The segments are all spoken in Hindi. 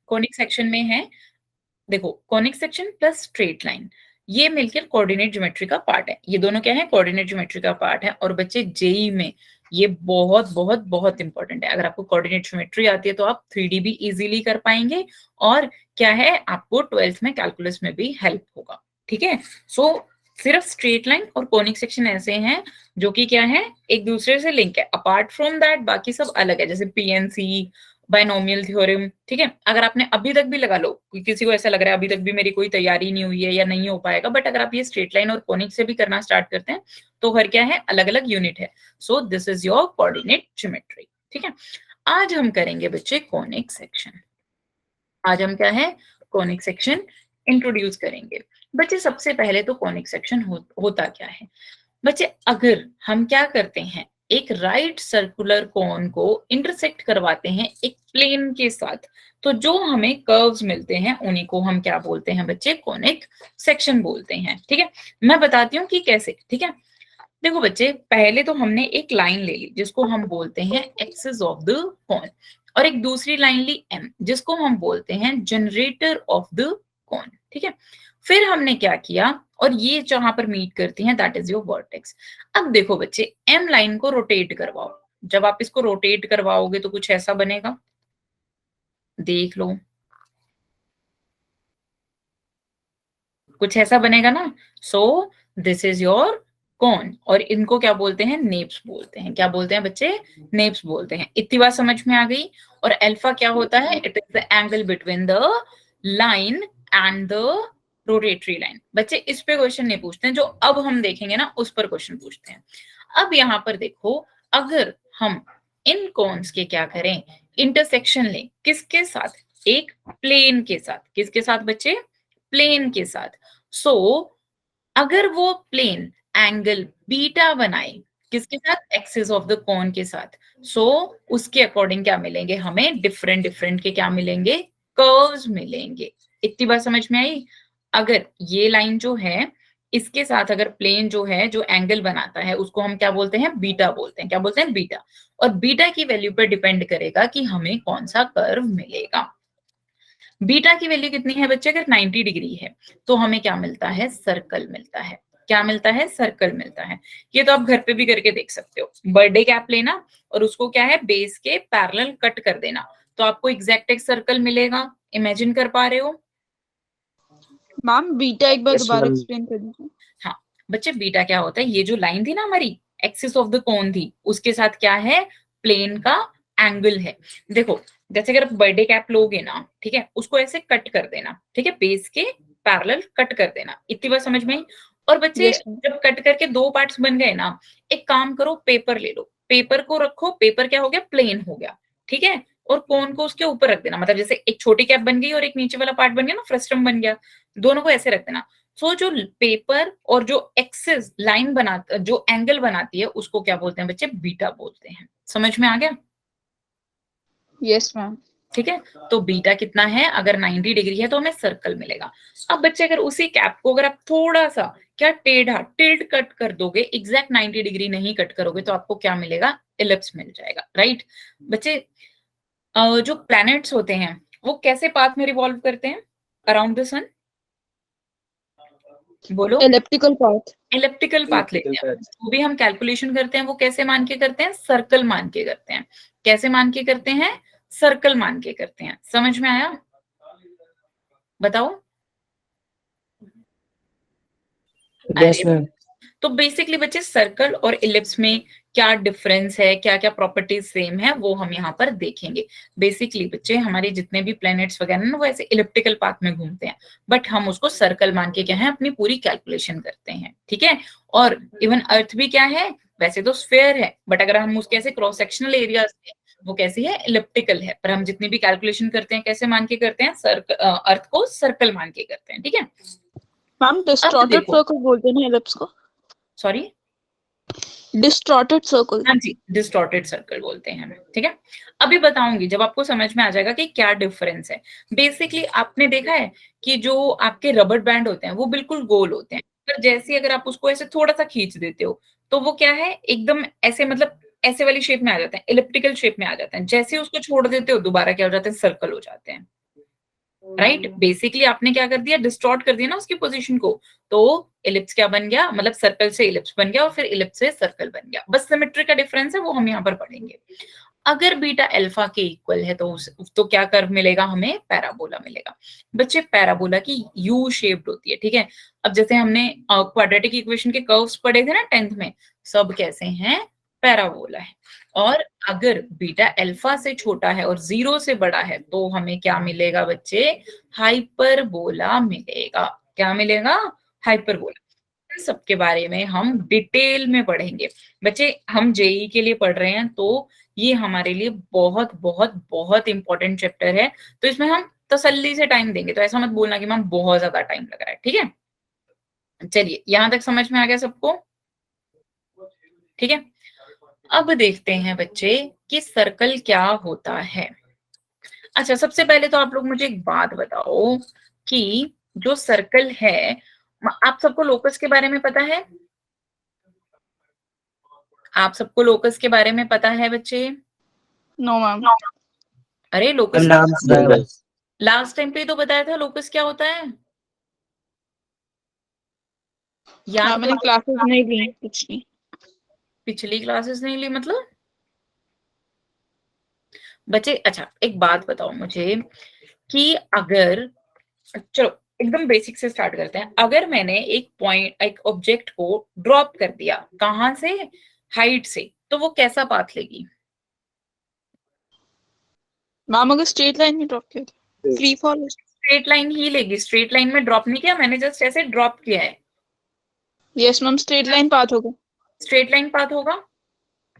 कॉनिक सेक्शन में है, देखो conic section plus straight line, ये मिलकर कोऑर्डिनेट ज्योमेट्री का पार्ट है। ये दोनों क्या है, कोऑर्डिनेट ज्योमेट्री का पार्ट है। और बच्चे जेई में ये बहुत बहुत बहुत इंपॉर्टेंट है। अगर आपको कोऑर्डिनेट ज्योमेट्री आती है तो आप 3D भी इजीली कर पाएंगे, और क्या है, आपको 12th में कैलकुलस में भी हेल्प होगा। ठीक है, सो सिर्फ स्ट्रेट लाइन और कॉनिक सेक्शन ऐसे हैं जो कि क्या है, एक दूसरे से लिंक है। अपार्ट फ्रॉम दैट बाकी सब अलग है, जैसे पीएनसी, बायनोमियल थ्योरम। ठीक है, अगर आपने अभी तक भी लगा लो, किसी को ऐसा लग रहा है अभी तक भी मेरी कोई तैयारी नहीं हुई है या नहीं हो पाएगा, बट अगर आप ये स्ट्रेट लाइन और कॉनिक से भी करना स्टार्ट करते हैं तो हर क्या है, अलग अलग यूनिट है। सो this is your coordinate geometry. ठीक है, आज हम करेंगे बच्चे कॉनिक सेक्शन। आज हम क्या है, कॉनिक सेक्शन इंट्रोड्यूस करेंगे। बच्चे सबसे पहले तो कॉनिक सेक्शन होता क्या है। बच्चे अगर हम क्या करते हैं, एक राइट सर्कुलर कोन को इंटरसेक्ट करवाते हैं एक प्लेन के साथ, तो जो हमें कर्व्स मिलते हैं उन्हीं को हम क्या बोलते हैं बच्चे, कॉनिक सेक्शन बोलते हैं। ठीक है, मैं बताती हूँ कि कैसे। ठीक है, देखो बच्चे, पहले तो हमने एक लाइन ले ली जिसको हम बोलते हैं एक्सिस ऑफ द कोन, और एक दूसरी लाइन ली एम जिसको हम बोलते हैं जनरेटर ऑफ द कोन। ठीक है, फिर हमने क्या किया, और ये जहां पर मीट करती हैं दैट इज योर वर्टेक्स। अब देखो बच्चे, एम लाइन को रोटेट करवाओ। जब आप इसको रोटेट करवाओगे तो कुछ ऐसा बनेगा, देख लो, कुछ ऐसा बनेगा ना। सो दिस इज योर कौन, और इनको क्या बोलते हैं, नेप्स बोलते हैं। क्या बोलते हैं बच्चे, नेप्स बोलते हैं। इतनी बात समझ में आ गई। और अल्फा क्या होता है, it is the angle between the line and the rotatory line. बच्चे इस पे क्वेश्चन नहीं पूछते हैं, जो अब हम देखेंगे ना उस पर क्वेश्चन पूछते हैं। अब यहाँ पर देखो, अगर हम इन कॉन्स के क्या करें, इंटरसेक्शन लें, किसके साथ, एक प्लेन के साथ। किसके साथ बच्चे, प्लेन के साथ। सो अगर वो प्लेन एंगल बीटा बनाए, किसके साथ, एक्सिस ऑफ द कोन के साथ, सो उसके अकॉर्डिंग क्या मिलेंगे हमें, डिफरेंट डिफरेंट के क्या मिलेंगे, कर्व्स मिलेंगे। इतनी बात समझ में आई। अगर ये लाइन जो है इसके साथ अगर प्लेन जो है जो एंगल बनाता है उसको हम क्या बोलते हैं, बीटा बोलते हैं। क्या बोलते हैं, बीटा। और बीटा की वैल्यू पर डिपेंड करेगा कि हमें कौन सा कर्व मिलेगा। बीटा की वैल्यू कितनी है बच्चे, अगर 90 डिग्री है तो हमें क्या मिलता है, सर्कल मिलता है। क्या मिलता है, सर्कल मिलता है। ये तो आप घर पे भी करके देख सकते हो। बर्थडे कैप लेना और उसको क्या है, बेस के पैरेलल कट कर देना, तो आपको एग्जैक्ट एक सर्कल मिलेगा। इमेजिन कर पा रहे हो। मैम बीटा एक बार Yes, दोबारा ma'am. एक्सप्लेन कर दीजिए। हाँ बच्चे, बीटा क्या होता है, ये जो लाइन थी ना हमारी, एक्सिस ऑफ द कोन थी, उसके साथ क्या है, प्लेन का एंगल है। देखो, जैसे अगर बर्थडे कैप लोगे ना, ठीक है, उसको ऐसे कट कर देना। ठीक है, बेस के पैरेलल कट कर देना। इतनी बात समझ में आई। और बच्चे यस मैम। जब कट करके दो पार्ट्स बन गए ना, एक काम करो, पेपर ले लो, पेपर को रखो, पेपर क्या हो गया, प्लेन हो गया। ठीक है, और कोन को उसके ऊपर रख देना, मतलब जैसे एक छोटी कैप बन गई और एक नीचे वाला पार्ट बन गया ना, फ्रस्टम बन गया, दोनों को ऐसे रख देना। सो जो पेपर और जो एक्सिस लाइन बनाता, जो एंगल बनाती है, उसको क्या बोलते हैं बच्चे, बीटा बोलते हैं। समझ में आ गया। Yes ma'am. ठीक है, तो बीटा कितना है, अगर 90 डिग्री है तो हमें सर्कल मिलेगा। अब बच्चे अगर उसी कैप को अगर आप थोड़ा सा क्या टेढ़ा टिल्ट कट कर दोगे, एग्जैक्ट 90 डिग्री नहीं कट करोगे, तो आपको क्या मिलेगा, इलिप्स मिल जाएगा। राइट बच्चे, जो प्लैनेट्स होते हैं वो कैसे पाथ में रिवॉल्व करते हैं अराउंड द सन, बोलो। Elliptical path. इलेप्टिकल पाथ लेते हैं। जो भी हम कैलकुलेशन करते हैं वो कैसे मान के करते हैं, सर्कल मान के करते हैं। कैसे मान के करते हैं, सर्कल मान के करते हैं। समझ में आया, बताओ। Yes, अरे, ma'am. तो बेसिकली बच्चे सर्कल और इलिप्स में क्या डिफरेंस है, क्या क्या प्रॉपर्टीज सेम है, वो हम यहाँ पर देखेंगे। बेसिकली बच्चे हमारे जितने भी प्लैनेट्स वगैरह ना, वो ऐसे इलिप्टिकल पाथ में घूमते हैं, बट हम उसको सर्कल मान के क्या है, अपनी पूरी कैलकुलेशन करते हैं। ठीक है, और इवन अर्थ भी क्या है, वैसे तो स्फेयर है, बट अगर हम उसके ऐसे क्रॉस सेक्शनल एरिया वो कैसी है, इलिप्टिकल है, पर हम जितनी भी कैलकुलेशन करते हैं कैसे मान के करते हैं, अर्थ को सर्कल मान के करते हैं। ठीक है, मैम डिस्टॉर्टेड देखो। सर्कल बोलते हैं ना एलिप्स को। Sorry, distorted circle. हाँ जी, डिस्टॉर्टेड सर्कल बोलते हैं। ठीक है, अभी बताऊंगी जब आपको समझ में आ जाएगा कि क्या डिफरेंस है। बेसिकली आपने देखा है कि जो आपके रबर बैंड होते हैं वो बिल्कुल गोल होते हैं, पर जैसे अगर आप उसको ऐसे थोड़ा सा खींच देते हो तो वो क्या है, एकदम ऐसे मतलब ऐसे वाली शेप में आ जाते हैं, इलिप्टिकल शेप में आ जाते हैं। जैसे ही उसको छोड़ देते हो दोबारा क्या हो जाते हैं, सर्कल हो जाते हैं, राइट। बेसिकली आपने क्या कर दिया, डिस्टॉर्ट कर दिया ना उसकी पोजीशन को, तो इलिप्स क्या बन गया, मतलब सर्कल से इलिप्स बन गया और फिर इलिप्स से सर्कल बन गया। बस सिमेट्री का डिफरेंस है, वो हम यहाँ पर पढ़ेंगे। अगर बीटा अल्फा के इक्वल है तो क्या कर्व मिलेगा हमें, पैराबोला मिलेगा। बच्चे पैराबोला की यू शेप्ड होती है, ठीक है। अब जैसे हमने क्वाड्रेटिक इक्वेशन के कर्व्स पढ़े थे ना 10th में, सब कैसे हैं, पैराबोला है। और अगर बीटा अल्फा से छोटा है और 0 से बड़ा है तो हमें क्या मिलेगा बच्चे, हाइपरबोला मिलेगा। क्या मिलेगा, हाइपरबोला। इन सबके बारे में हम डिटेल में पढ़ेंगे बच्चे। हम जेई के लिए पढ़ रहे हैं तो ये हमारे लिए बहुत बहुत बहुत इंपॉर्टेंट चैप्टर है, तो इसमें हम तसल्ली से टाइम देंगे। तो ऐसा मत बोलना कि मैम बहुत ज्यादा टाइम लग रहा है, ठीक है। चलिए यहां तक समझ में आ गया सबको, ठीक है। अब देखते हैं बच्चे कि सर्कल क्या होता है। अच्छा, सबसे पहले तो आप लोग मुझे एक बात बताओ कि जो सर्कल है, आप सबको लोकस के बारे में पता है, आप सबको लोकस के बारे में पता है बच्चे? No ma'am. अरे लोकस नाम सुना। लास्ट टाइम पे ही तो बताया था लोकस क्या होता है, याद मैंने करो। क्लासेस नहीं ली पिछली। पिछली क्लासेस नहीं ली मतलब बच्चे? अच्छा एक बात बताओ मुझे कि अगर, चलो एकदम बेसिक से स्टार्ट करते हैं। अगर मैंने एक पॉइंट, एक ऑब्जेक्ट को ड्रॉप कर दिया, कहां से, हाइट से, तो वो कैसा पाथ लेगी? मैम अगर स्ट्रेट लाइन में ड्रॉप किया था, फ्री फॉल। स्ट्रेट लाइन ही लेगी। स्ट्रेट लाइन में ड्रॉप नहीं किया मैंने, जस्ट ऐसे ड्रॉप किया है। Yes ma'am, straight line path होगा। स्ट्रेट लाइन पाथ होगा,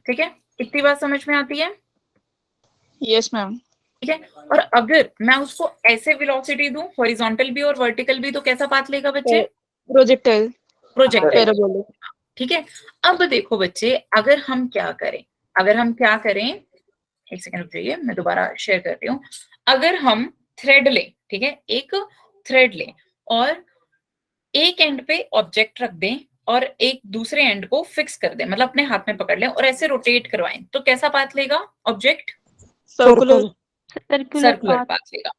ठीक है। इतनी बात समझ में आती है, यस मैम। ठीक है। और अगर मैं उसको ऐसे वेलोसिटी दूं, हॉरिजॉन्टल भी और वर्टिकल भी, तो कैसा पाथ लेगा बच्चे? प्रोजेक्टाइल। Projectile, parabolic. ठीक है। अब देखो बच्चे, अगर हम क्या करें, अगर हम क्या करें, एक सेकंड रुक जाइए, मैं दोबारा शेयर कर रही हूँ। अगर हम थ्रेड लें, ठीक है, एक थ्रेड लें और एक एंड पे ऑब्जेक्ट रख दें और एक दूसरे एंड को फिक्स कर दें, मतलब अपने हाथ में पकड़ लें और ऐसे रोटेट करवाएं, तो कैसा पाथ लेगा ऑब्जेक्ट? सर्कुलर। सर्कुलर पाथ लेगा।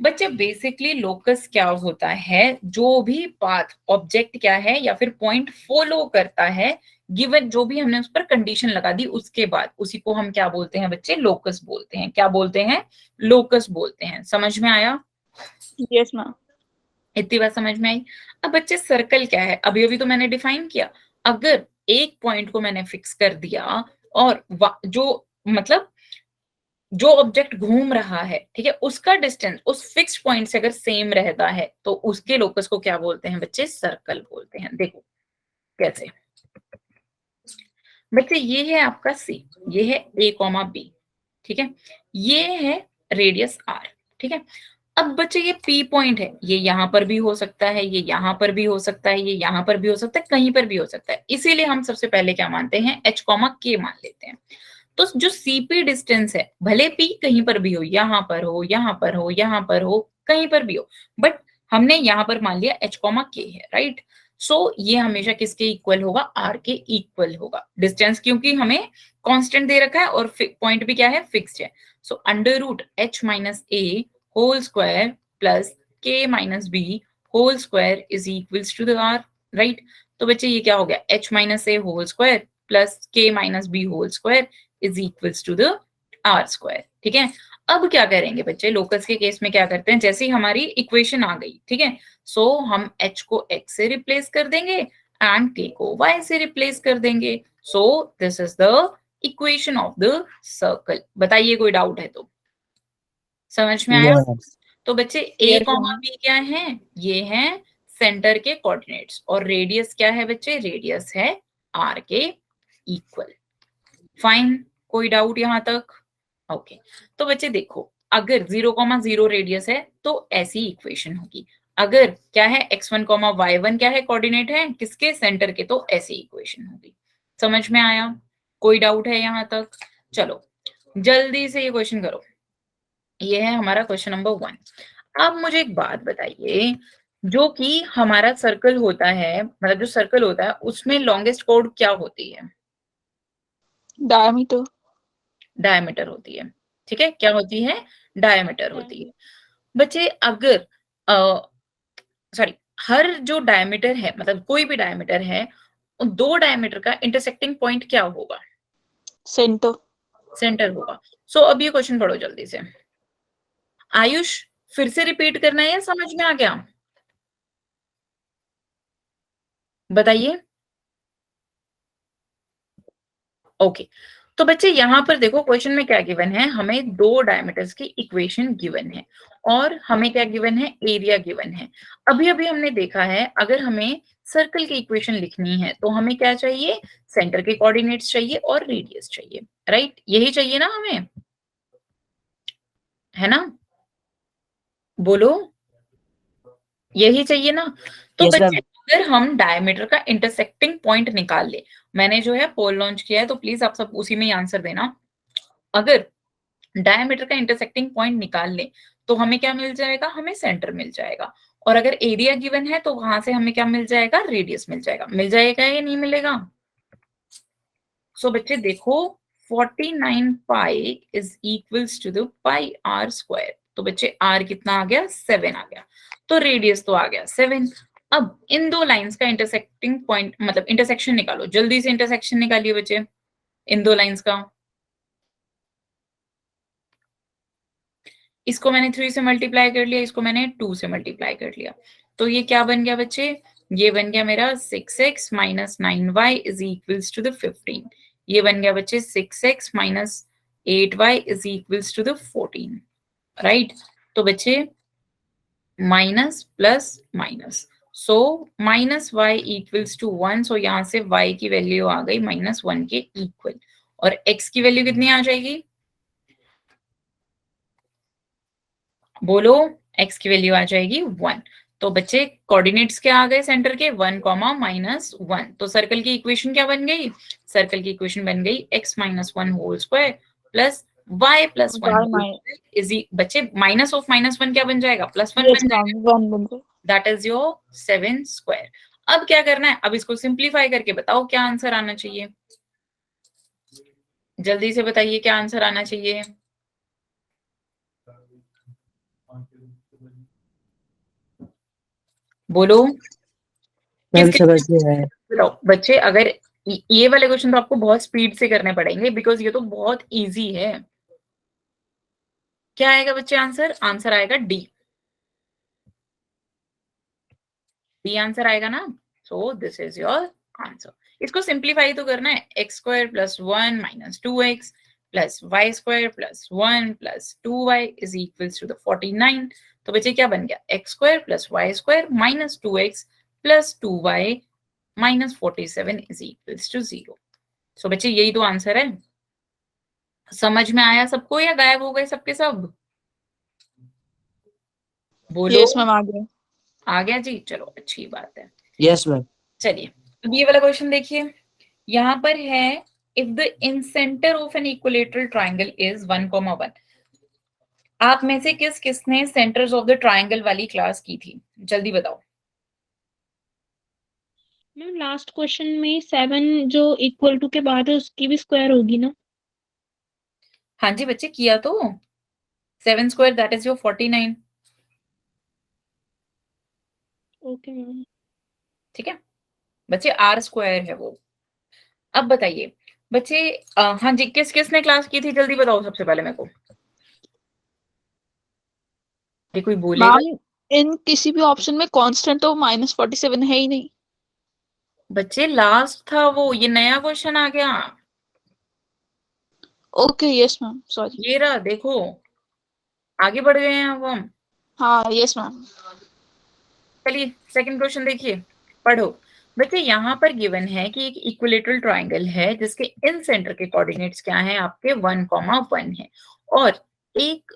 बच्चे बेसिकली लोकस क्या होता है, जो भी पाथ ऑब्जेक्ट क्या है या फिर पॉइंट फॉलो करता है, गिवन जो भी हमने उस पर कंडीशन लगा दी, उसके बाद उसी को हम क्या बोलते हैं बच्चे, लोकस बोलते हैं। क्या बोलते हैं, लोकस बोलते हैं। समझ में आया? Yes ma'am. इतनी बात समझ में आई। अब बच्चे सर्कल क्या है, अभी अभी तो मैंने डिफाइन किया। अगर एक पॉइंट को मैंने फिक्स कर दिया और जो मतलब जो ऑब्जेक्ट घूम रहा है, ठीक है, उसका डिस्टेंस उस फिक्स्ड पॉइंट से अगर सेम रहता है तो उसके लोकस को क्या बोलते हैं बच्चे, सर्कल बोलते हैं। देखो कैसे बच्चे, ये है आपका सी, ये है ए कॉमा बी, ठीक है, ये है रेडियस आर, ठीक है। अब बच्चे ये पी पॉइंट है, ये यहां पर भी हो सकता है, ये यहां पर भी हो सकता है, ये यहां पर भी हो सकता है, कहीं पर भी हो सकता है। इसीलिए हम सबसे पहले क्या मानते हैं, एच कॉमा के मान लेते हैं। तो जो सीपी डिस्टेंस है, भले पी कहीं पर भी हो, यहां पर हो, यहां पर हो, यहां पर हो, कहीं पर भी हो, बट हमने यहां पर मान लिया एच कॉमा के है, राइट। सो ये हमेशा किसके इक्वल होगा, आर के इक्वल होगा डिस्टेंस, क्योंकि हमें कांस्टेंट दे रखा है और पॉइंट भी क्या है, फिक्स्ड है। So under root H minus A whole square plus K minus B whole square is equals to the R, right. तो बच्चे ये क्या हो गया, H minus A whole square plus K minus B whole square is equals to the R square, ठीक है। अब क्या करेंगे बच्चे, लोकस के केस में क्या करते हैं, जैसे ही हमारी इक्वेशन आ गई, ठीक है, सो हम h को x से रिप्लेस कर देंगे एंड k को y से रिप्लेस कर देंगे। सो this is the equation of the circle. बताइए कोई डाउट है तो? समझ में आया? तो बच्चे a Yes, comma ma'am. b क्या है, ये है सेंटर के कोऑर्डिनेट्स, और रेडियस क्या है बच्चे, रेडियस है r के इक्वल। फाइन, कोई डाउट यहां तक? ओके। तो बच्चे देखो, अगर 0,0 रेडियस है तो ऐसी इक्वेशन होगी। अगर क्या है, x1, y1 क्या है, कोऑर्डिनेट है किसके, सेंटर के, तो ऐसी इक्वेशन होगी। समझ में आया? कोई डाउट है यहां तक? चलो जल्दी से ये क्वेश्चन करो। ये है हमारा क्वेश्चन नंबर 1। अब मुझे एक बात बताइए, जो कि हमारा सर्कल होता है, मतलब जो सर्कल होता है उसमें लॉन्गेस्ट कॉर्ड क्या होती है? डायमीटर। डायमीटर होती है। ठीक है, क्या होती है? डायमीटर होती है। बच्चे अगर सॉरी, हर जो डायमीटर है, मतलब कोई भी डायमीटर है, उन दो डायमीटर का इंटरसेक्टिंग पॉइंट क्या होगा? सेंटर। सेंटर होगा। सो अब ये क्वेश्चन पढ़ो जल्दी से। आयुष, फिर से रिपीट करना है या समझ में आ गया? बताइए। ओके, तो बच्चे यहाँ पर देखो क्वेश्चन में क्या गिवन है, हमें दो डायमीटर्स की इक्वेशन गिवन है और हमें क्या गिवन है? एरिया गिवन है। अभी अभी हमने देखा है अगर हमें सर्कल की इक्वेशन लिखनी है तो हमें क्या चाहिए? सेंटर के कोऑर्डिनेट्स चाहिए और रेडियस चाहिए, राइट? यही चाहिए ना हमें, है ना? बोलो, यही चाहिए ना? तो यस बच्चे मैम। अगर हम डायमीटर का इंटरसेक्टिंग पॉइंट निकाल ले, मैंने जो है पोल लॉन्च किया है तो प्लीज आप सब उसी में ही आंसर देना। अगर डायमीटर का इंटरसेक्टिंग पॉइंट निकाल ले तो हमें क्या मिल जाएगा? हमें सेंटर मिल जाएगा। और अगर एरिया गिवन है तो वहां से हमें क्या मिल जाएगा? रेडियस मिल जाएगा। मिल जाएगा या नहीं मिलेगा? सो बच्चे देखो, 49 pi is equals to the pi r square. तो बच्चे आर कितना आ गया? 7 आ गया। तो रेडियस तो आ गया 7। अब इन दो लाइंस का इंटरसेक्टिंग पॉइंट मतलब इंटरसेक्शन निकालो, जल्दी से इंटरसेक्शन निकालिए बच्चे इन दो लाइंस का। इसको मैंने 3 से मल्टीप्लाई कर लिया, इसको मैंने 2 से मल्टीप्लाई कर लिया। तो ये क्या बन गया बच्चे? ये बन गया मेरा 6x minus 9y is equals to the 15। ये बन गया बच्चे 6x minus 8y is equals to the 14, right? तो बच्चे minus plus minus, so minus y equals to 1। So यहाँ से y की वैल्यू आ गई -1 के इक्वल, और x की वैल्यू कितनी आ जाएगी? बोलो, x की वैल्यू आ जाएगी 1। तो बच्चे कोऑर्डिनेट्स क्या आ गए सेंटर के? 1 कॉमा -1। तो सर्कल की इक्वेशन क्या बन गई? सर्कल की इक्वेशन बन गई x minus 1 whole square plus y plus 1 y whole minus. Square is बच्चे माइनस ऑफ -1 क्या बन जाएगा? +1 यस बन मैम, जाएगा। 1 बन गया। That is your 7 square. अब क्या करना है? अब इसको सिंप्लीफाई करके बताओ क्या आंसर आना चाहिए? जल्दी से बताइए क्या आंसर आना चाहिए? बोलो, मैम किसके? समझ में आया। बताओ बच्चे, अगर ये वाले क्वेश्चन तो आपको बहुत स्पीड से करने पड़ेंगे बिकॉज ये तो बहुत इजी है। क्या आएगा बच्चे आंसर? आंसर आएगा डी। डी आंसर आएगा ना? So this is your answer. इसको सिंप्लीफाई तो करना है। X square plus 1 minus 2x plus Y square plus 1 plus 2y is equals to the 49। तो बच्चे क्या बन गया? X square plus Y square minus 2x plus 2y minus 47 is equals to 0। So बच्चे यही तो आंसर है। समझ में आया सबको या गायब हो गए सबके सब? बोलो। यस मैम, आ गया। आ गया जी, चलो अच्छी बात है। Yes ma'am. चलिए अब ये वाला क्वेश्चन देखिए, यहाँ पर है if the in centre of an equilateral triangle is 1,1। आप में से किस किसने सेंटर्स ऑफ द ट्राइंगल वाली क्लास की थी? जल्दी बताओ। मैम लास्ट क्वेश्चन में 7 जो इक्वल टू के बाद है उसकी भी स्क्वायर होगी ना? हाँ जी बच्चे, किया तो। 7 square that is your 49। Okay ma'am. ठीक है बच्चे, आर स्क्वायर है वो। अब बताइए बच्चे, हाँ जी, किस किसने क्लास की थी? जल्दी बताओ सबसे पहले मेरे को। ये कोई बोलेगा? मैम, इन किसी भी ऑप्शन में कांस्टेंट तो -47 है ही नहीं। बच्चे लास्ट था वो, ये नया क्वेश्चन आ गया। Okay, yes ma'am, sorry. ये रहा देखो, आगे बढ़ गए हैं अब हम। हाँ, यस मैम। चलिए सेकंड क्वेश्चन देखिए, पढ़ो। बच्चे यहाँ पर गिवन है कि एक इक्विलेटरल ट्राइंगल है जिसके इन सेंटर के कोऑर्डिनेट्स क्या हैं? आपके 1,1 है, और एक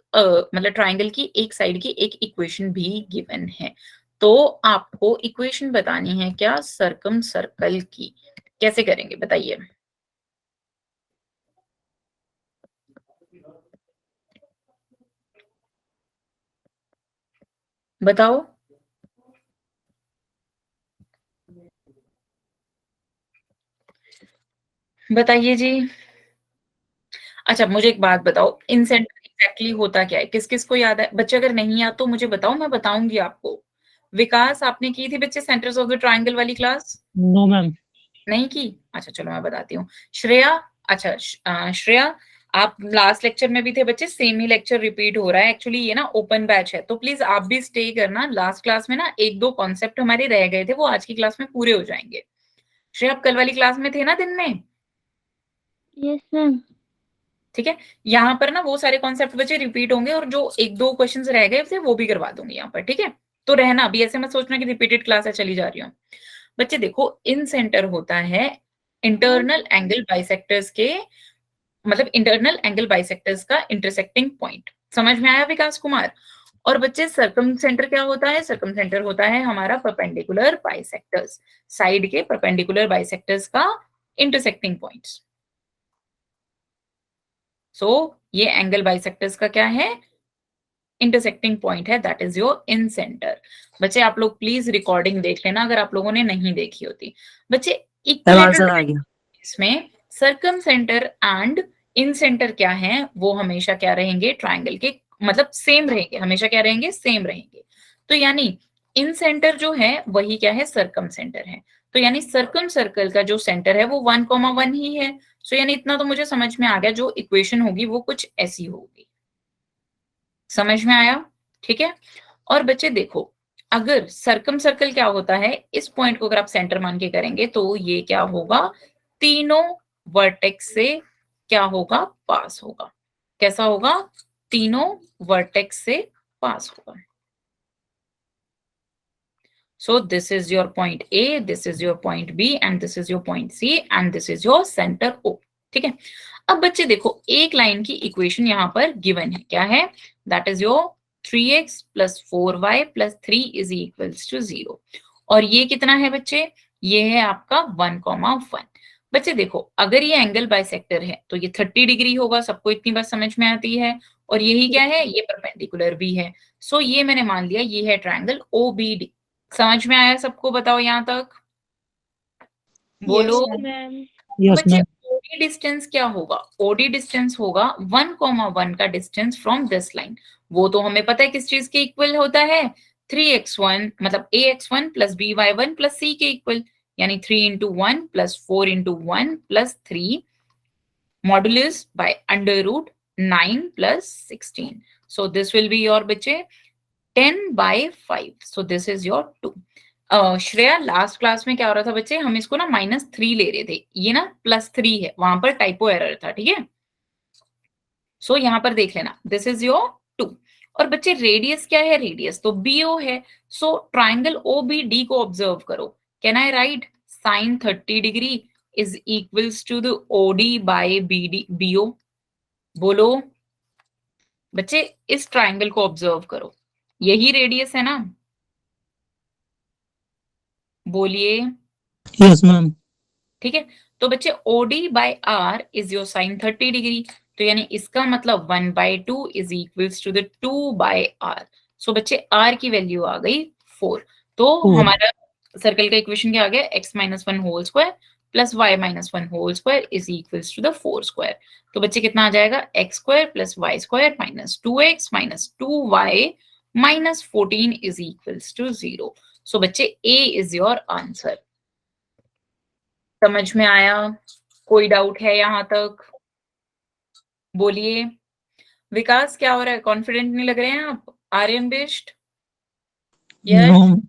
मतलब ट्राइंगल की एक साइड की एक इक्वेशन भी गिवन है। तो आपको इक्वेशन बतानी है क्या? सर्कम सर्कल की। कैसे करेंगे बताइए? बताओ। बताइए जी। अच्छा मुझे एक बात बताओ, इन सेंटर एग्जैक्टली होता क्या है, किस किस को याद है बच्चे? अगर नहीं याद तो मुझे बताओ, मैं बताऊंगी आपको। विकास आपने की थी बच्चे सेंटर्स ऑफ द ट्राइंगल वाली क्लास? No ma'am. नहीं की? अच्छा चलो मैं बताती हूँ। श्रेया, अच्छा श्रेया आप लास्ट लेक्चर में भी थे बच्चे, सेम ही लेक्चर रिपीट हो रहा है। एक्चुअली ये ना ओपन बैच है, तो प्लीज आप भी स्टे करना। लास्ट क्लास में ना एक दो कॉन्सेप्ट हमारे रह गए थे, वो आज की क्लास में पूरे हो जाएंगे। श्रेया आप कल वाली क्लास में थे ना दिन में? Yes ma'am. ठीक है, यहाँ पर ना वो सारे कॉन्सेप्ट बच्चे रिपीट होंगे, और जो एक दो क्वेश्चंस रह गए थे वो भी करवा दूंगी यहाँ पर। ठीक है, तो रहना अभी, ऐसे मत सोचना कि रिपीटेड क्लास है चली जा रही हूँ। बच्चे देखो, इन सेंटर होता है इंटरनल एंगल बाइसेक्टर्स के, मतलब इंटरनल एंगल बाइसेक्टर्स का इंटरसेक्टिंग पॉइंट। समझ में आया विकास कुमार? और बच्चे सर्कम सेंटर क्या होता है? सर्कम सेंटर होता है हमारा परपेंडिकुलर बाइसेक्टर्स, साइड के परपेंडिकुलर बाइसेक्टर्स का इंटरसेक्टिंग पॉइंट्स। सो ये एंगल बाइसेक्टर्स का क्या है? इंटरसेक्टिंग पॉइंट है, that is your in centre. बच्चे आप लोग प्लीज रिकॉर्डिंग देख लेना अगर आप लोगों ने नहीं देखी होती। बच्चे आंसर आ गया। इसमें circum centre and in centre क्या है, वो हमेशा क्या रहेंगे? ट्राइंगल के, मतलब सेम रहेंगे, हमेशा क्या रहेंगे? सेम रहेंगे। तो यानी इन सेंटर जो है वही क्या है? सर्कम सेंटर है। तो यानी सर्कम सर्कल का जो सेंटर है वो 1,1 ही है। सो यानी इतना तो मुझे समझ में आ गया, जो इक्वेशन होगी वो कुछ ऐसी होगी। समझ में आया? ठीक है। और बच्चे देखो, अगर सर्कम सर्कल क्या होता है, इस पॉइंट को अगर आप सेंटर मान के करेंगे तो ये क्या होगा? तीनों वर्टेक्स से क्या होगा? पास होगा। कैसा होगा? तीनों वर्टेक्स से पास होगा। So this is your point A, this is your point B, and this is your point C, and this is your center O. ठीक है। अब बच्चे देखो, एक लाइन की इक्वेशन यहाँ पर गिवन है, क्या है? That is your 3x plus 4y plus 3 is equals to 0। और ये कितना है बच्चे? ये है आपका 1,1। बच्चे देखो, अगर ये एंगल बाइसेक्टर है तो ये 30 डिग्री होगा, सबको इतनी बात समझ में आती है। और यही क्या है? ये परपेंडिकुलर भी है। सो ये मैंने मान लिया ये है ट्राइंगल OBD। समझ में आया सबको? बताओ यहाँ तक, बोलो। Yes, ma'am. यस बच्चे मैम। ओडी डिस्टेंस क्या होगा? ओडी डिस्टेंस होगा 1,1 का डिस्टेंस फ्रॉम दिस लाइन। वो तो हमें पता है किस चीज के इक्वल होता है? 3x1 मतलब ax1 plus by1 plus c के इक्वल, यानी 3 into 1 plus 4 into 1 plus 3 modulus by under root 9 plus 16। So this will be your बच्चे 10/5। So this is your 2। Shreya last class में क्या हो रहा था बच्चे, हम इसको ना -3 ले रहे थे, ये ना +3 है, वहां पर टाइपो एरर था। ठीक है, सो यहाँ पर देख लेना, दिस इज योर 2। और बच्चे रेडियस क्या है? रेडियस तो BO है। सो ट्राइंगल OBD को ऑब्जर्व करो। Can I write sine 30 degree is equals to the OD by BO? बोलो बच्चे, इस ट्राइंगल को ऑब्जर्व करो, यही रेडियस है ना? बोलिए। Yes ma'am. ठीक है, तो बच्चे OD by R is your sine 30 degree. तो यानी इसका मतलब 1/2 is equals to the 2/R। So बच्चे R की वैल्यू आ गई 4। तो हमारा सर्कल का इक्वेशन क्या आ गया? x-1 whole square plus y-1 whole square is equals to the 4 square. तो बच्चे कितना आ जाएगा? x square plus y square minus 2x minus 2y minus 14 is equals to 0। So बच्चे A इज योर आंसर। समझ में आया? कोई डाउट है यहाँ तक? बोलिए। विकास क्या हो रहा है? कॉन्फिडेंट नहीं लग रहे हैं आप? आर्यन बिष्ट, यस। नो।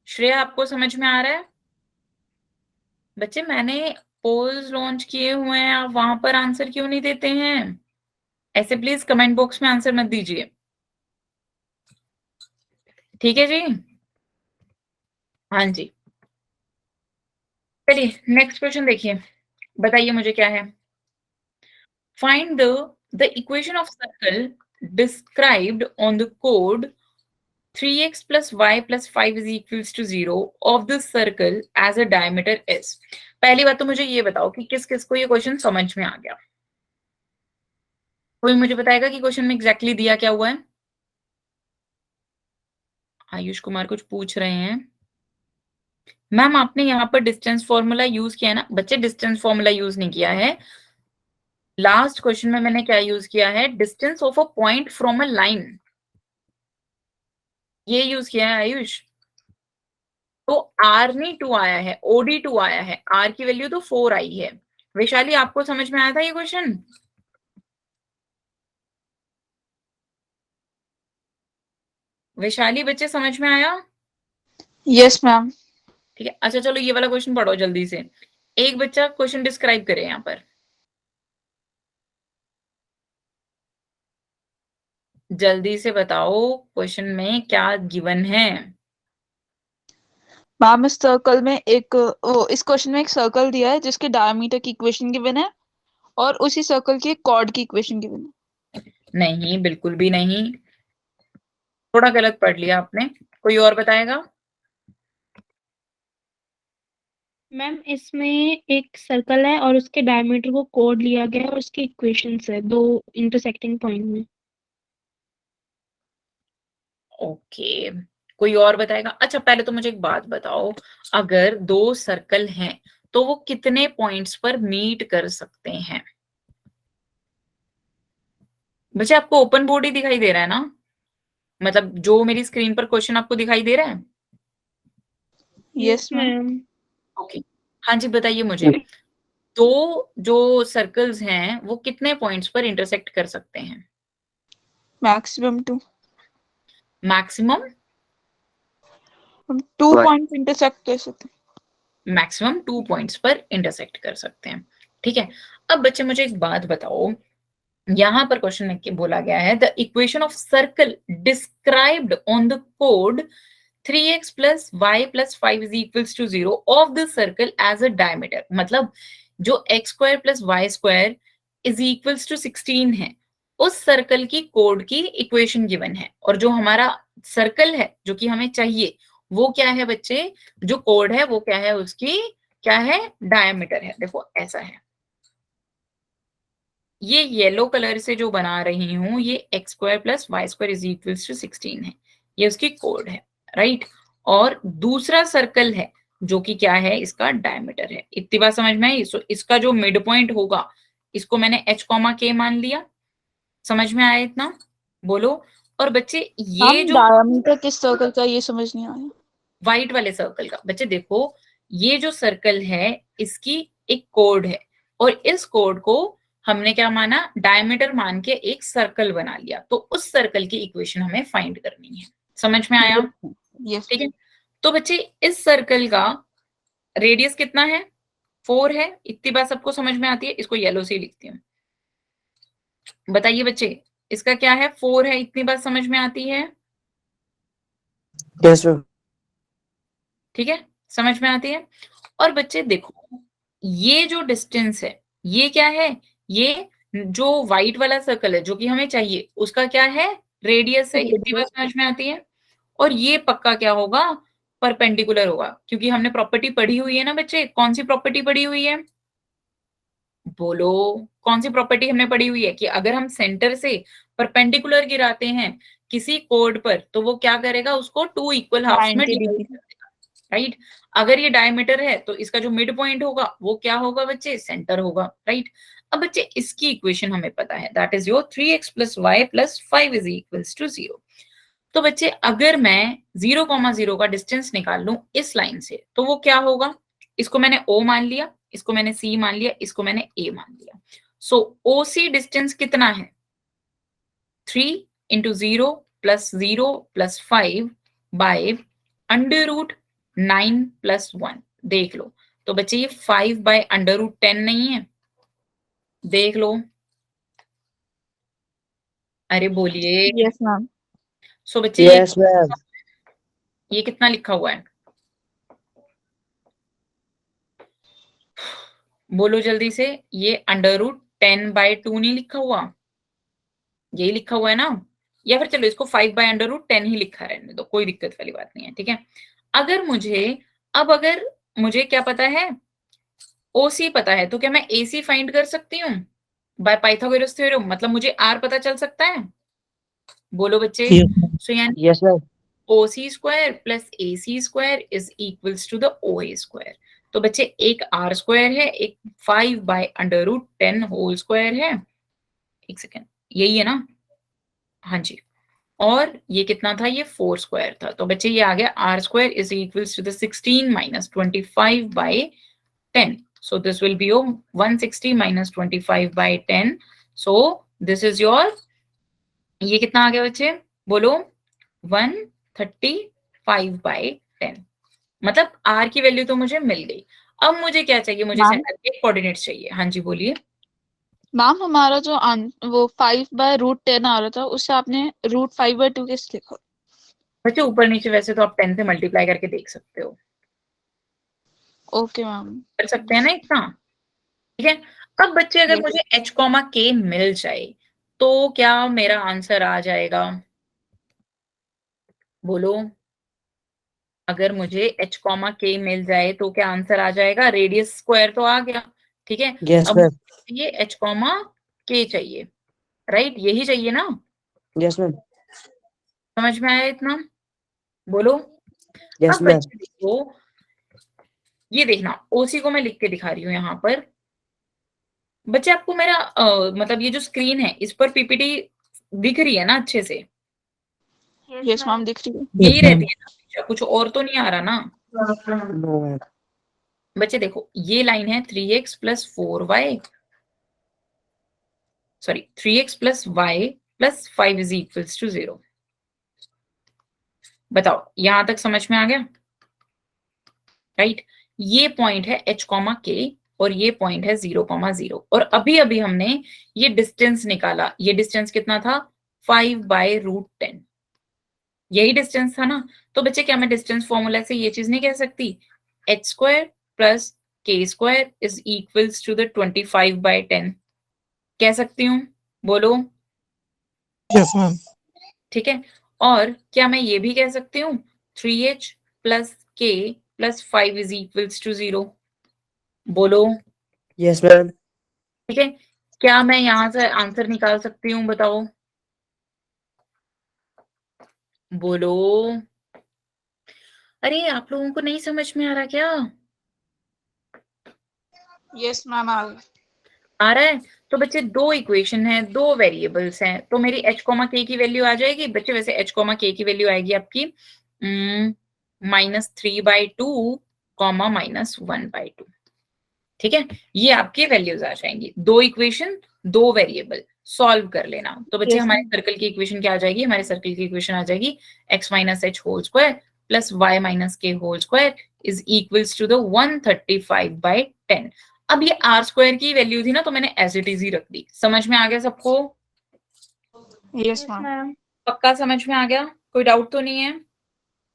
श्रेया आपको समझ में आ रहा है? बच्चे मैंने पोल्स लॉन्च किए हुए हैं, आप वहां पर आंसर क्यों नहीं देते हैं? ऐसे प्लीज कमेंट बॉक्स में आंसर मत दीजिए, ठीक है जी? हाँ जी, चलिए नेक्स्ट क्वेश्चन देखिए, बताइए मुझे क्या है। Find the equation of circle described on the code 3x plus y plus 5 is equals to 0 of the circle as a diameter s। पहली बात तो मुझे ये बताओ कि किस किस को ये क्वेश्चन समझ में आ गया? कोई मुझे बताएगा कि क्वेश्चन में एग्जैक्टली दिया क्या हुआ है? आयुष कुमार कुछ पूछ रहे हैं। मैम आपने यहाँ पर डिस्टेंस फॉर्मूला यूज किया है ना? बच्चे डिस्टेंस फॉर्मूला यूज नहीं किया है, लास्ट क्वेश्चन में मैंने क्या यूज किया है, distance of a point from a line, ये यूज किया है आयुष। तो आर नहीं 2 आया है, ओडी 2 आया है, आर की वैल्यू तो 4 आई है। वैशाली आपको समझ में आया था ये क्वेश्चन? वैशाली बच्चे समझ में आया? Yes ma'am. ठीक है, अच्छा चलो ये वाला क्वेश्चन पढ़ो जल्दी से। एक बच्चा क्वेश्चन डिस्क्राइब करे यहाँ पर, जल्दी से बताओ क्वेश्चन में क्या गिवन है। मैम इस सर्कल में एक वो इस क्वेश्चन में एक सर्कल दिया है जिसके डायमीटर की इक्वेशन गिवन है और उसी सर्कल की कॉर्ड की इक्वेशन गिवन है। नहीं, बिल्कुल भी नहीं, थोड़ा गलत पढ़ लिया आपने। कोई और बताएगा? मैम इसमें एक सर्कल है और उसके डायमीटर को कोड लिया गया है और उसकी इक्वेशंस है दो इंटरसेक्टिंग पॉइंट में। ओके, कोई और बताएगा? अच्छा पहले तो मुझे एक बात बताओ, अगर दो सर्कल हैं तो वो कितने पॉइंट्स पर मीट कर सकते हैं? बच्चे आपको ओपन बोर्ड ही दिखाई दे रहा है ना, मतलब जो मेरी स्क्रीन पर क्वेश्चन आपको दिखाई दे रहा है? Yes ma'am. मैम। ओके, हाँ जी बताइए मुझे, तो जो सर्कल्स हैं वो कितने पॉइंट्स पर इंटरसेक्ट कर सकते हैं? मैक्सिमम 2। मैक्सिमम 2 पॉइंट इंटरसेक्ट कर सकते हैं। मैक्सिमम 2 पॉइंट्स पर इंटरसेक्ट कर सकते हैं। ठीक है, अब बच्चे मुझे एक बात बताओ, यहां पर क्वेश्चन में क्या बोला गया है, the equation of circle described on the code 3x plus y plus 5 is equals to 0 of the circle as a diameter, मतलब जो x square plus y square is equals to 16 है, उस सर्कल की कोड की इक्वेशन गिवन है, और जो हमारा सर्कल है जो कि हमें चाहिए वो क्या है बच्चे, जो कोड है वो क्या है, उसकी क्या है, डायमीटर है। देखो ऐसा है, ये येलो कलर से जो बना रही हूं ये x square plus Y square is equals to 16 है, ये उसकी कोड है, राइट। और दूसरा सर्कल है जो कि क्या है, इसका डायमीटर है। इतनी बात समझ में आई? इसका जो मिड पॉइंट होगा इसको मैंने एच कॉमा के मान लिया, समझ में आया इतना? बोलो। और बच्चे ये हम जो डायमीटर किस सर्कल का ये समझ नहीं आया। व्हाइट वाले सर्कल का, बच्चे देखो ये जो सर्कल है इसकी एक कोड है, और इस कोड को हमने क्या माना, डायमीटर मान के एक सर्कल बना लिया, तो उस सर्कल की इक्वेशन हमें फाइंड करनी है। समझ में आया? यस। ठीक है, तो बच्चे इस सर्कल का रेडियस कितना है, 4 है। इतनी बात सबको समझ में आती है? इसको येलो से लिखती हूँ। बताइए बच्चे, इसका क्या है, 4 है, इतनी बात समझ में आती है? Yes ma'am. ठीक है, समझ में आती है। और बच्चे देखो ये जो डिस्टेंस है ये क्या है, ये जो व्हाइट वाला सर्कल है जो कि हमें चाहिए उसका क्या है, रेडियस है। इतनी बात समझ में आती है। और ये पक्का क्या होगा, परपेंडिकुलर होगा, क्योंकि हमने प्रॉपर्टी पढ़ी हुई है ना बच्चे। कौन सी प्रॉपर्टी पढ़ी हुई है, बोलो? कौन सी प्रॉपर्टी हमने पढ़ी हुई है कि अगर हम सेंटर से परपेंडिकुलर गिराते हैं किसी कोड पर तो वो क्या करेगा, उसको 2 इक्वल हाफ्स में 90 डिवाइड डिग्री। कर देगा, राइट। अगर ये डायमीटर है तो इसका जो मिड पॉइंट होगा वो क्या होगा बच्चे, सेंटर होगा, राइट। अब बच्चे इसकी इक्वेशन हमें पता है, that is your 3x plus y plus 5 is equals to 0। तो बच्चे अगर मैं 0,0 का डिस्टेंस निकाल लूं इस लाइन से तो वो क्या होगा, इसको मैंने O मान लिया, इसको मैंने C मान लिया, इसको मैंने A मान लिया। सो OC डिस्टेंस कितना है, 3 into 0 plus 5 by under root 9 plus 1। देख लो, तो बच्चे ये 5 by अंडर रूट 10 नहीं है, देख लो, अरे बोलिए। Yes ma'am. सो बच्चे यस मैम। ये कितना लिखा हुआ है, बोलो जल्दी से। ये अंडर रूट 10/2 नहीं लिखा हुआ, यही लिखा हुआ है ना? या फिर चलो इसको 5 by अंडर रूट 10 ही लिखा रहने दो, कोई दिक्कत वाली बात नहीं है, ठीक है। अगर मुझे अगर मुझे क्या पता है, ओसी पता है, तो क्या मैं एसी फाइंड कर सकती हूँ बाय पाइथागोरस थ्योरम, मतलब मुझे आर पता चल सकता है? बोलो बच्चे। Yes ma'am. सो यानी yes ma'am. OC square plus AC square is equals to the OA square. तो बच्चे एक आर स्क्वायर है, एक 5/√10 होल स्क्वायर है। एक सेकेंड, यही है ना? हाँ जी। और ये कितना था? ये 4 स्क्वायर था। तो बच्चे ये आ गया R square is equals to the 16 minus 25/10. So this will be your 160 minus 25/10. So this is your, ये कितना आ गया बच्चे? बोलो 135/10. मतलब r की वैल्यू तो मुझे मिल गई। अब मुझे क्या चाहिए? मुझे मैम सेंटर के कोऑर्डिनेट्स चाहिए। हाँ जी बोलिए। मैम हमारा जो वो 5/√10 आ रहा था उससे आपने √5/2 कैसे लिखा? बच्चे ऊपर नीचे वैसे तो आप 10 से मल्टीप्लाई करके देख सकते हो, ओके मैम। कर सकते हैं ना इतना, ठीक है। अब बच्चे अगर Yes. मुझे h, k मिल जाए तो क्या मेरा आंसर आ जाएगा? बोलो, अगर मुझे h, k मिल जाए तो क्या आंसर आ जाएगा? रेडियस स्क्वायर तो आ गया, ठीक है। Yes, अब ma'am. ये h, k चाहिए, राइट? यही चाहिए ना? Yes, ma'am. समझ में आया इतना? बोलो। Yes, अब ma'am. बच्चे देखो, ये देखना, ओसी को मैं लिख के दिखा रही हूँ यहाँ पर। बच्चे आपको मेरा मतलब ये जो स्क्रीन है इस पर पीपीटी दिख रही है ना अच्छे से? यस मैम दिख रही है। Yes, यही ma'am. रहती है ना हमेशा, कुछ और तो नहीं आ रहा ना? No, ma'am. बच्चे देखो, ये लाइन है 3x plus 4y, sorry 3x plus y plus 5 is equals to 0। बताओ यहां तक समझ में आ गया? राइट। ये पॉइंट है h, k और ये पॉइंट है 0,0 और अभी अभी हमने ये डिस्टेंस निकाला। ये डिस्टेंस कितना था? 5/√10। यही डिस्टेंस था ना? तो बच्चे क्या मैं डिस्टेंस फॉर्मूला से ये चीज नहीं कह सकती? h square plus k square is equals to the 25/10 कह सकती हूँ? बोलो। Yes, ma'am. ठीक है। और क्या मैं ये भी कह सकती हूँ 3h plus k plus 5 is equals to 0? बोलो। Yes, ma'am. ठीक है। क्या मैं यहां से आंसर निकाल सकती हूँ? बताओ, बोलो। अरे आप लोगों को नहीं समझ में आ रहा क्या? यस मैम आ गई। आ रहा है? तो बच्चे दो इक्वेशन है, दो वेरिएबल्स हैं, तो मेरी h, k की वैल्यू आ जाएगी बच्चे। वैसे h, k की वैल्यू आएगी आपकी -3/2 -1/2, ठीक है। ये आपके वैल्यूज आ जाएंगी। दो इक्वेशन, दो वेरिएबल, सॉल्व कर लेना। तो बच्चे यस हमारे मैम। सर्कल की इक्वेशन क्या आ जाएगी? हमारे सर्कल की इक्वेशन आ जाएगी x minus h whole square plus y minus k whole square is equals to the 135/10। अब ये r स्क्वायर की वैल्यू थी ना, तो मैंने एज इट इज ही रख दी। समझ में आ गया सबको? Yes ma'am. पक्का समझ में आ गया? कोई डाउट तो नहीं है?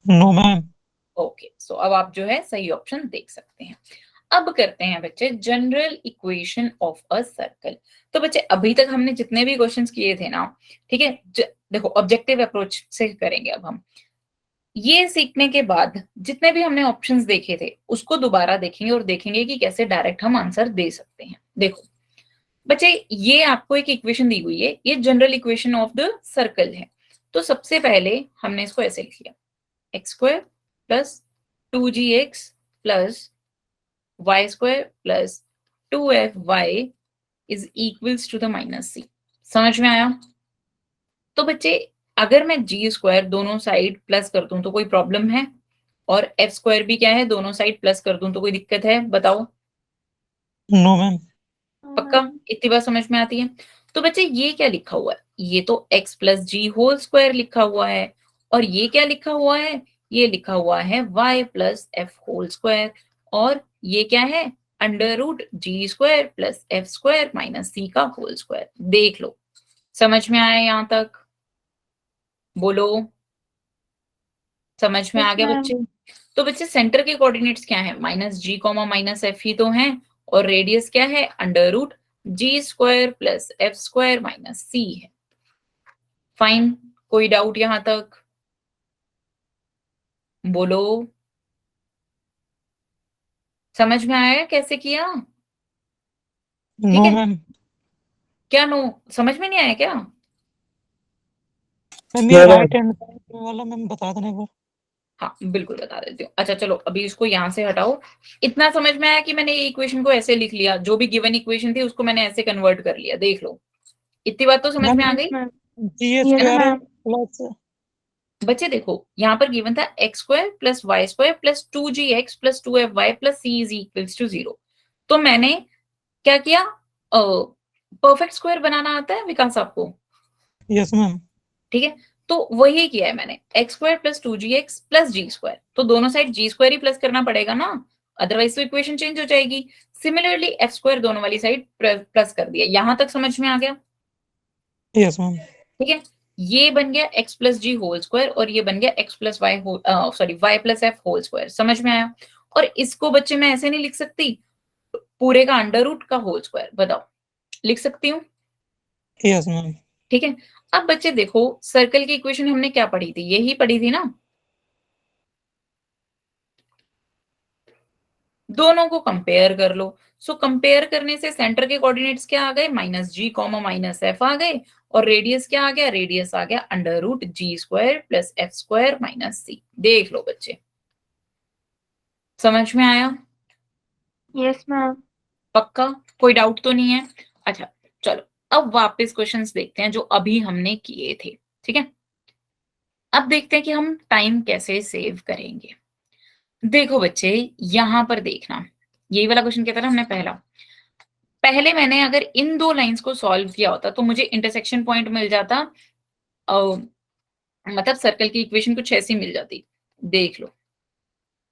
No, ma'am. ओके, सो अब आप जो है सही ऑप्शन देख सकते हैं। अब करते हैं बच्चे general equation of a circle. तो बच्चे अभी तक हमने जितने भी क्वेश्चंस किए थे ना, ठीक है, देखो ऑब्जेक्टिव अप्रोच से करेंगे अब हम। ये सीखने के बाद जितने भी हमने ऑप्शंस देखे थे उसको दोबारा देखेंगे और देखेंगे कि कैसे डायरेक्ट हम आंसर दे सकते हैं। देखो बच्चे, ये आपको एक इक्वेशन दी हुई है, ये general equation of the circle है। तो सबसे पहले हमने इसको ऐसे लिख लिया, x square plus 2gx plus y square plus 2fy is equals to the -c। समझ में आया? तो बच्चे अगर मैं g स्क्वायर दोनों साइड प्लस कर दूं तो कोई प्रॉब्लम है? और f स्क्वायर भी क्या है, दोनों साइड प्लस कर दूं तो कोई दिक्कत है? बताओ। No, ma'am. पक्का इतनी बात समझ में आती है? तो बच्चे ये क्या लिखा हुआ है? ये तो x plus g whole square लिखा हुआ है। और ये क्या लिखा हुआ है? ये लिखा हुआ है y plus f whole square. और ये क्या है? √g square plus F square minus c का होल स्क्वायर। देख लो, समझ में आया यहां तक? बोलो, समझ में आ गया बच्चे? तो बच्चे सेंटर के कोऑर्डिनेट्स क्या है? -g, -f ही तो हैं। और रेडियस क्या है? √g square plus F square minus c है। फाइन, कोई डाउट यहां तक? बोलो, समझ में आया कैसे किया? ठीक No, है। ma'am. क्या नो, समझ में नहीं आया क्या? मैम No, ये ma'am. राइट हैंड वाला मैम बता देना एक बार। हाँ बिल्कुल बता देती हूँ। अच्छा चलो अभी इसको यहाँ से हटाओ। इतना समझ में आया कि मैंने ये इक्वेशन को ऐसे लिख लिया, जो भी गिवन इक्वेशन थी उसको मैंने ऐसे कन्वर्ट कर लिया, देख लो। इतनी बात तो समझ में आ मैम गई। मैम जी यस स्क्वायर है मैम प्लस बच्चे देखो यहाँ पर गिवन था x square plus Y square plus 2gx plus 2fy plus c is equals to 0। तो मैंने क्या किया, परफेक्ट स्क्वायर बनाना आता है विकास आपको? यस मैम ठीक है, तो वही किया है मैंने, X square plus 2gx plus G square. तो दोनों साइड जी स्क्वायर ही प्लस करना पड़ेगा ना, अदरवाइज तो इक्वेशन चेंज हो जाएगी। सिमिलरली एफ स्क्वायर दोनों वाली साइड प्लस कर दिया। यहां तक समझ में आ गया? यस मैम ठीक है, ये बन गया x plus g whole square और ये बन गया x plus y sorry y plus f whole square. समझ में आया? और इसको बच्चे मैं ऐसे नहीं लिख सकती, पूरे का अंडर रूट का होल स्क्वायर। बताओ, लिख सकती हूँ? यस मैम ठीक है, अब बच्चे देखो सर्कल की इक्वेशन हमने क्या पढ़ी थी, यही पढ़ी थी ना। दोनों को कंपेयर कर लो। सो कंपेयर करने से सेंटर के कोऑर्डिनेट्स क्या आ गए, minus G comma minus F आ गए, और रेडियस क्या आ गया, रेडियस आ गया under root G square plus F square minus C. देख लो बच्चे, समझ में आया? यस मैम पक्का? कोई डाउट तो नहीं है? अच्छा चलो अब वापस क्वेश्चंस देखते हैं जो अभी हमने किए थे। ठीक है, अब देखते हैं कि हम टाइम कैसे सेव करेंगे। देखो बच्चे यहां पर देखना, यही वाला क्वेश्चन कहता था हमने पहले मैंने अगर इन दो लाइंस को सॉल्व किया होता तो मुझे इंटरसेक्शन पॉइंट मिल जाता, मतलब सर्कल की इक्वेशन कुछ ऐसी मिल जाती। देख लो,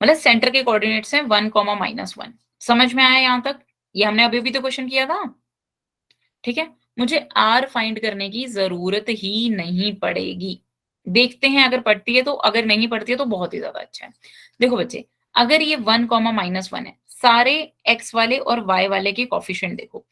मतलब सेंटर के कोऑर्डिनेट्स हैं 1 कॉमा -1। समझ में आया यहां तक? ये हमने अभी भी तो क्वेश्चन किया था। ठीक है, मुझे आर फाइंड करने की जरूरत ही नहीं पड़ेगी। देखते हैं अगर पड़ती है तो, अगर नहीं पड़ती है तो बहुत ही ज्यादा अच्छा है। देखो बच्चे, अगर ये 1 कॉमा -1 है, सारे x वाले और y वाले के कोफिशिएंट देखो,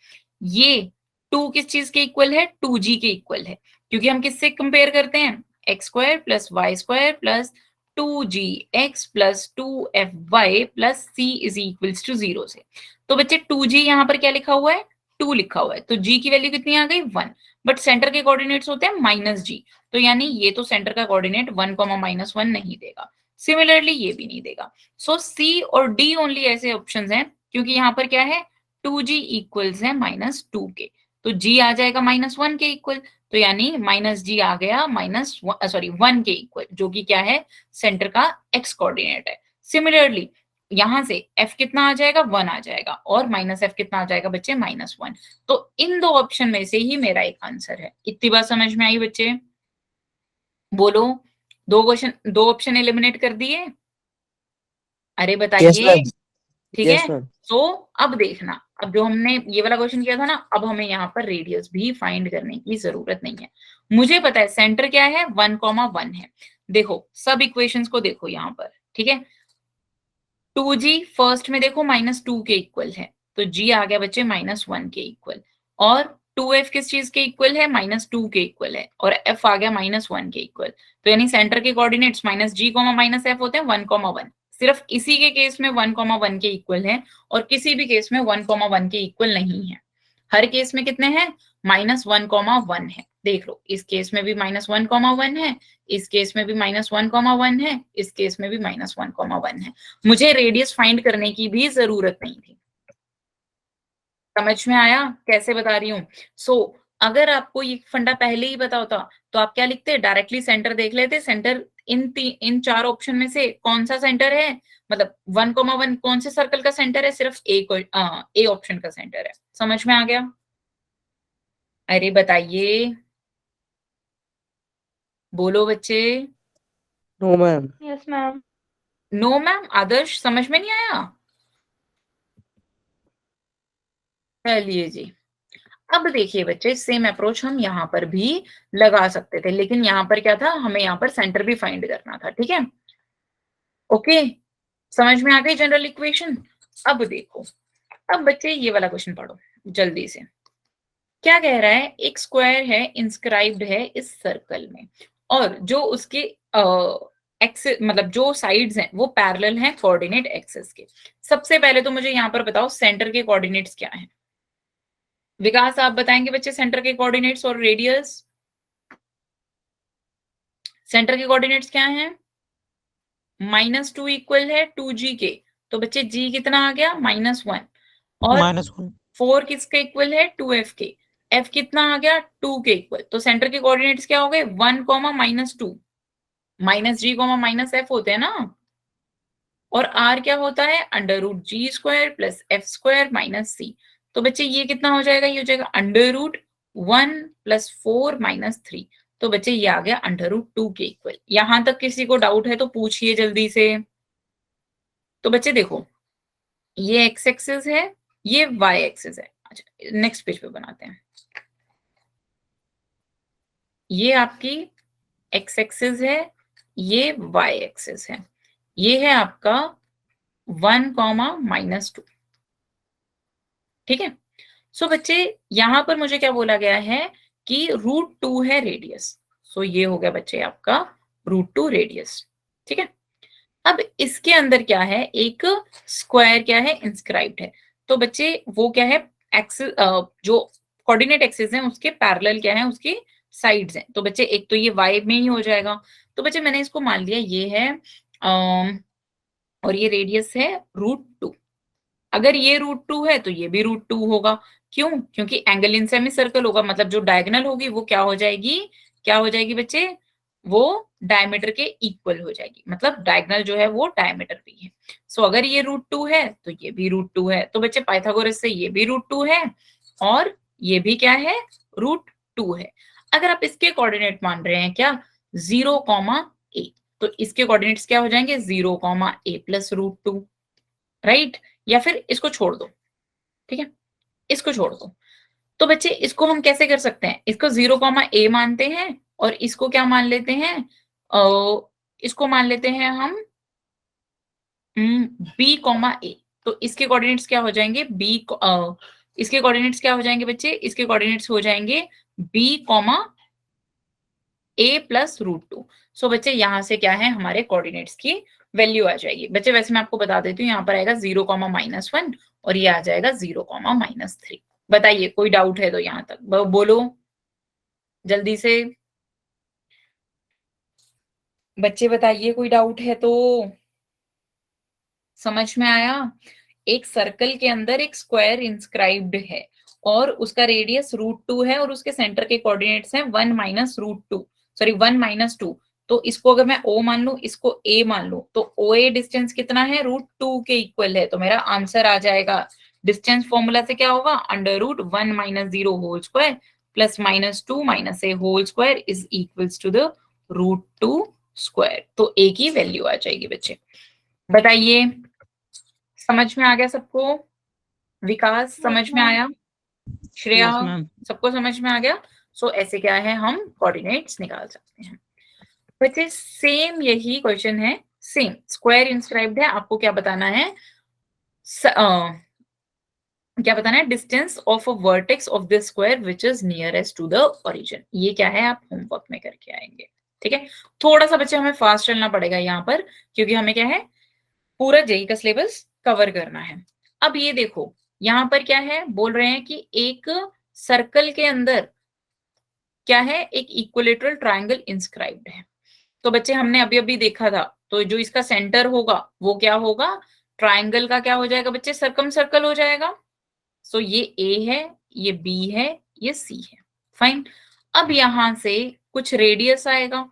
ये 2 किस चीज के इक्वल है, 2g के इक्वल है। क्योंकि हम किससे कंपेयर करते हैं, x square plus Y square plus 2gx plus 2fy plus c is equals to 0 से। तो बच्चे 2g यहाँ पर क्या लिखा हुआ है, 2 लिखा हुआ है, तो g की वैल्यू कितनी आ गई 1। बट सेंटर के कोऑर्डिनेट्स होते हैं -g, तो यानी ये तो सेंटर का कोऑर्डिनेट 1 -1 नहीं देगा। सिमिलरली ये भी नहीं देगा। सो सी और डी ओनली ऐसे ऑप्शंस हैं, क्योंकि यहाँ पर क्या है 2g इक्वल्स है -2 के, तो g आ जाएगा -1 के इक्वल, तो यानी -g आ गया -1 के इक्वल, जो कि क्या है, सेंटर का x कोऑर्डिनेट है। सिमिलरली यहां से f कितना आ जाएगा, 1 आ जाएगा, और -f कितना आ जाएगा बच्चे, -1। तो इन दो ऑप्शन में से ही मेरा एक आंसर है। इतनी बात समझ में आई बच्चे? बोलो, दो ऑप्शन एलिमिनेट कर दिए? अरे यस बताइए। मैम ठीक यस है, मैम तो अब देखना, अब जो हमने ये वाला क्वेश्चन किया था ना, अब हमें यहाँ पर रेडियस भी फाइंड करने की जरूरत नहीं है। मुझे पता है सेंटर क्या है, 1,1 है। देखो सब इक्वेशंस को देखो यहाँ पर। ठीक है, 2g फर्स्ट में देखो -2 के इक्वल है, तो g आ गया बच्चे -1 के इक्वल, और 2f किस चीज के इक्वल है, -2 के इक्वल है, और f आ गया -1 के इक्वल। तो यानी सेंटर के कोऑर्डिनेट्स -g, -f होते हैं 1,1। सिर्फ इसी के केस में 1,1 के इक्वल है, और किसी भी केस में 1,1 के इक्वल नहीं है। हर केस में कितने हैं, -1,1 है। देख लो, इस केस में भी -1,1 है, इस केस में भी -1,1 है, इस केस में भी -1,1 है। मुझे रेडियस फाइंड करने की भी जरूरत नहीं थी। समझ में आया कैसे बता रही हूँ? सो अगर आपको ये फंडा पहले ही पता होता तो आप क्या लिखते, डायरेक्टली सेंटर देख लेते। सेंटर इन चार ऑप्शन में से कौन सा सेंटर है, मतलब 1,1 कौन से सर्कल का सेंटर है, सिर्फ ए ऑप्शन का सेंटर है। समझ में आ गया? अरे बताइए, बोलो बच्चे। No ma'am yes ma'am no ma'am, Adarsh समझ में नहीं आया? चलिए जी, अब देखिए बच्चे, सेम अप्रोच हम यहाँ पर भी लगा सकते थे, लेकिन यहाँ पर क्या था, हमें यहाँ पर सेंटर भी फाइंड करना था। ठीक है, ओके, समझ में आ गई जनरल इक्वेशन? अब देखो, अब बच्चे ये वाला क्वेश्चन पढ़ो जल्दी से। क्या कह रहा है, एक स्क्वायर है इंस्क्राइब्ड है इस सर्कल में, और जो उसके एक्सिस मतलब जो साइड्स हैं वो पैरेलल हैं कोऑर्डिनेट एक्सिस के। सबसे पहले तो मुझे यहाँ पर बताओ सेंटर के कोऑर्डिनेट्स क्या हैं। विकास आप बताएंगे बच्चे सेंटर के कोऑर्डिनेट्स और रेडियस। सेंटर के कोऑर्डिनेट्स क्या हैं, -2 इक्वल है 2g के, तो बच्चे g कितना आ गया -1, और -1 4 किसके इक्वल है 2f के, f कितना आ गया 2 के इक्वल, तो सेंटर के कोऑर्डिनेट्स क्या हो गए 1, -2, -g, -f होते हैं ना, और r क्या होता है √g² + f² - c, तो बच्चे ये कितना हो जाएगा, ये हो जाएगा √1 + 4 - 3, तो बच्चे ये आ गया √2 के इक्वल। यहां तक किसी को डाउट है तो पूछिए जल्दी से। तो बच्चे देखो, ये x एक्सिस है, ये y एक्सिस है। अच्छा, नेक्स्ट पेज पे बनाते हैं। ये आपकी x एक्सिस है, ये y एक्सिस है, ये है आपका 1, -2, ठीक है। सो बच्चे यहां पर मुझे क्या बोला गया है कि √2 है रेडियस, सो ये हो गया बच्चे आपका √2 रेडियस, ठीक है। अब इसके अंदर क्या है, एक स्क्वायर क्या है इंस्क्राइब्ड है, तो बच्चे वो क्या है एक्सिस, जो कोऑर्डिनेट एक्सिस है उसके पैरेलल क्या है, उसकी साइड्स हैं, तो बच्चे एक तो ये y में ही हो जाएगा, तो बच्चे मैंने इसको मान लिया ये है और ये रेडियस है √2। अगर ये √2 है तो ये भी √2 होगा, क्यों, क्योंकि एंगल इन सेमी सर्कल होगा, मतलब जो डायगोनल होगी वो क्या हो जाएगी, क्या हो जाएगी बच्चे, वो डायमीटर के इक्वल हो जाएगी, मतलब डायगोनल जो है वो डायमीटर भी है। सो अगर ये √2 है तो ये भी √2 है, तो बच्चे पाइथागोरस से ये भी √2 है और ये भी क्या है √2 है। अगर आप इसके कोऑर्डिनेट मान रहे हैं क्या 0, a, तो इसके कोऑर्डिनेट्स क्या हो जाएंगे 0, a + √2, राइट, या फिर इसको छोड़ दो, ठीक है, इसको छोड़ दो। तो बच्चे इसको हम कैसे कर सकते हैं, इसको 0, a मानते हैं और इसको क्या मान लेते हैं, इसको मान लेते हैं हम b, a, तो इसके कोऑर्डिनेट्स क्या हो जाएंगे इसके कोऑर्डिनेट्स क्या हो जाएंगे बच्चे, इसके कोऑर्डिनेट्स हो जाएंगे b, a + √2। सो बच्चे यहाँ से क्या है हमारे कोऑर्डिनेट्स की वैल्यू आ जाएगी। बच्चे वैसे मैं आपको बता देती हूँ, यहाँ पर आएगा 0, -1 और ये आ जाएगा 0, -3। बताइए कोई डाउट है तो यहाँ तक बोलो जल्दी से, बच्चे बताइए कोई डाउट है तो। समझ में आया, एक सर्कल के अंदर एक स्क्वायर इंस्क्राइब्ड है और उसका रेडियस √2 है और उसके सेंटर के कोऑर्डिनेट्स हैं 1 -√2, सॉरी 1 -2, तो इसको अगर मैं O मान लूं, इसको A मान लूं, तो OA डिस्टेंस कितना है √2 के इक्वल है, तो मेरा आंसर आ जाएगा, डिस्टेंस फॉर्मूला से क्या होगा √1 - 0 whole square plus -2 - a whole square is equals to the √2 square, तो A की वैल्यू आ जाएगी। बच्चे बताइए समझ में आ गया सबको, विकास समझ में आया, श्रेया यस मैम। सबको समझ में आ गया। सो ऐसे क्या है हम कोऑर्डिनेट्स निकाल सकते हैं। बच्चे सेम यही क्वेश्चन है, सेम स्क्वायर इंस्क्राइब्ड है, आपको क्या बताना है, क्या बताना है, distance of a vertex of this square which is nearest to the origin. ये क्या है आप होमवर्क में करके आएंगे, ठीक है। थोड़ा सा बच्चे हमें फास्ट चलना पड़ेगा यहाँ पर, क्योंकि हमें क्या है पूरा जेई का सिलेबस कवर करना है। अब ये देखो यहाँ पर क्या है, बोल रहे हैं कि एक सर्कल के अंदर क्या है, एक इक्विलेटरल ट्रायंगल इंस्क्राइब्ड है। तो बच्चे हमने अभी अभी देखा था, तो जो इसका सेंटर होगा वो क्या होगा, ट्रायंगल का क्या हो जाएगा बच्चे, सर्कम सर्कल हो जाएगा। सो ये ए है, ये बी है, ये सी है, फाइन। अब यहां से कुछ रेडियस आएगा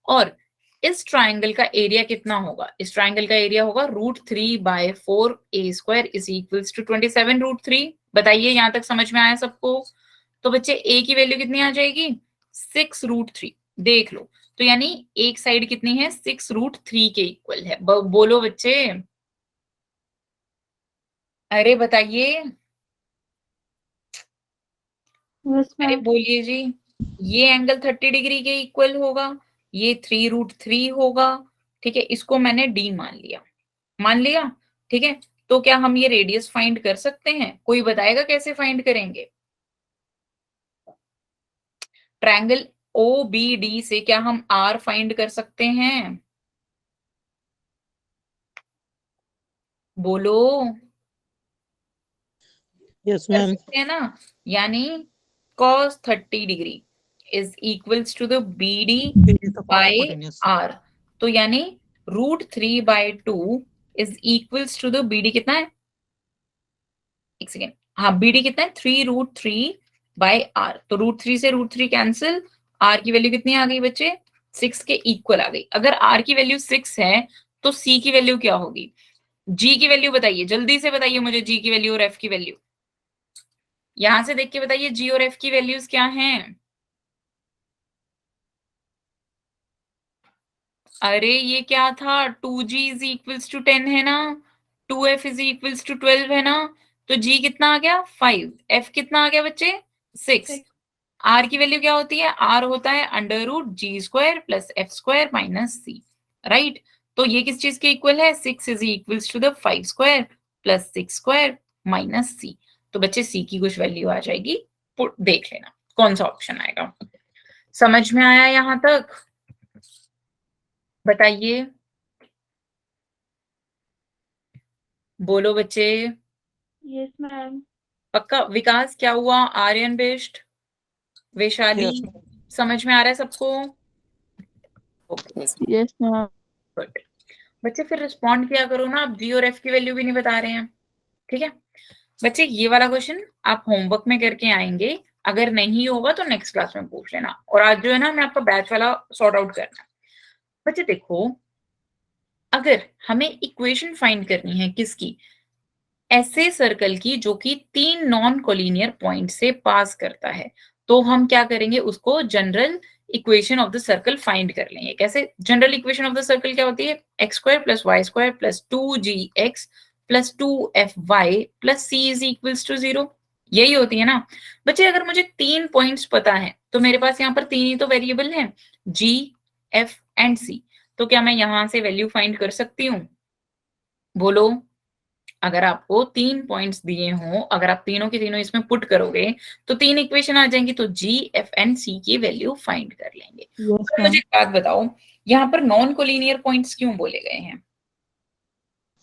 और इस ट्रायंगल का एरिया कितना होगा, इस ट्रायंगल का एरिया होगा √3/4 a² इज इक्वल्स टू 27√3। बताइए यहां तक समझ में आया सबको। तो बच्चे a की वैल्यू कितनी आ जाएगी 6√3, देख लो, तो यानी एक साइड कितनी है 6√3 के इक्वल है। बोलो बच्चे, अरे बताइए, यस अरे मैम। बोलिए जी। ये एंगल 30 डिग्री के इक्वल होगा, ये 3√3 होगा, ठीक है, इसको मैंने d मान लिया, ठीक है। तो क्या हम ये रेडियस फाइंड कर सकते हैं, कोई बताएगा कैसे फाइंड करेंगे। ट्रायंगल OBD से क्या हम r फाइंड कर सकते हैं, बोलो, यस कर मैम। सकते हैं ना, यानी cos 30 degree is equals to the BD is the power of by hypotenuse. r, तो यानी √3/2 is equals to the BD कितना है, एक सेकेंड, हाँ BD कितना है 3√3/r, तो √3 से √3 कैंसिल, r की वैल्यू कितनी आ गई बच्चे 6 के इक्वल आ गई। अगर r की वैल्यू 6 है तो c की वैल्यू क्या होगी, g की वैल्यू बताइए, जल्दी से बताइए मुझे g की वैल्यू और f की वैल्यू, यहां से देख के बताइए g और f की वैल्यूज क्या हैं। अरे ये क्या था, 2g इज इक्वल्स टू 10 है ना, 2f इज इक्वल्स टू 12 है ना, तो g कितना आ गया 5, f कितना आ गया बच्चे 6, r की वैल्यू क्या होती है, r होता है √g² plus f² minus c, right. तो ये किस चीज के इक्वल है, 6 is equals to the 5² plus 6² minus c। तो बच्चे c की कुछ वैल्यू आ जाएगी, देख लेना कौन सा ऑप्शन आएगा। समझ में आया यहां तक, बताइए, बोलो बच्चे। Yes ma'am. पक्का विकास क्या हुआ, Aryan best, Vaishali, Yes, ma'am. समझ में आ रहा है सबको, यस मैम। गुड। बच्चे फिर रिस्पॉन्ड किया करो ना, आप जी और एफ की वैल्यू भी नहीं बता रहे हैं, ठीक है बच्चे। ये वाला क्वेश्चन आप होमवर्क में करके आएंगे, अगर नहीं होगा तो नेक्स्ट क्लास में पूछ लेना, और आज जो है ना मैं आपका बैच वाला सॉर्ट आउट करना है। बच्चे देखो, अगर हमें इक्वेशन फाइंड करनी है किसकी, ऐसे सर्कल की जो कि 3 नॉन कोलिनियर पॉइंट से पास करता है, तो हम क्या करेंगे, उसको general equation of the circle find कर लेंगे। कैसे, general equation of the circle क्या होती है, x² + y² + 2gx + 2fy + c is equals to 0, यही होती है ना बच्चे। अगर मुझे 3 पॉइंट्स पता है तो मेरे पास यहाँ पर 3 ही तो वेरिएबल हैं, g, f एंड c, तो क्या मैं यहां से वैल्यू फाइंड कर सकती हूँ, बोलो। अगर आपको 3 पॉइंट्स दिए हों, अगर आप तीनों की तीनों इसमें पुट करोगे तो 3 इक्वेशन आ जाएंगी, तो जी, एफ एंड सी की वैल्यू फाइंड कर लेंगे। यस तो मैम। मुझे एक बात बताओ, यहाँ पर नॉन कोलिनियर पॉइंट्स क्यों बोले गए हैं,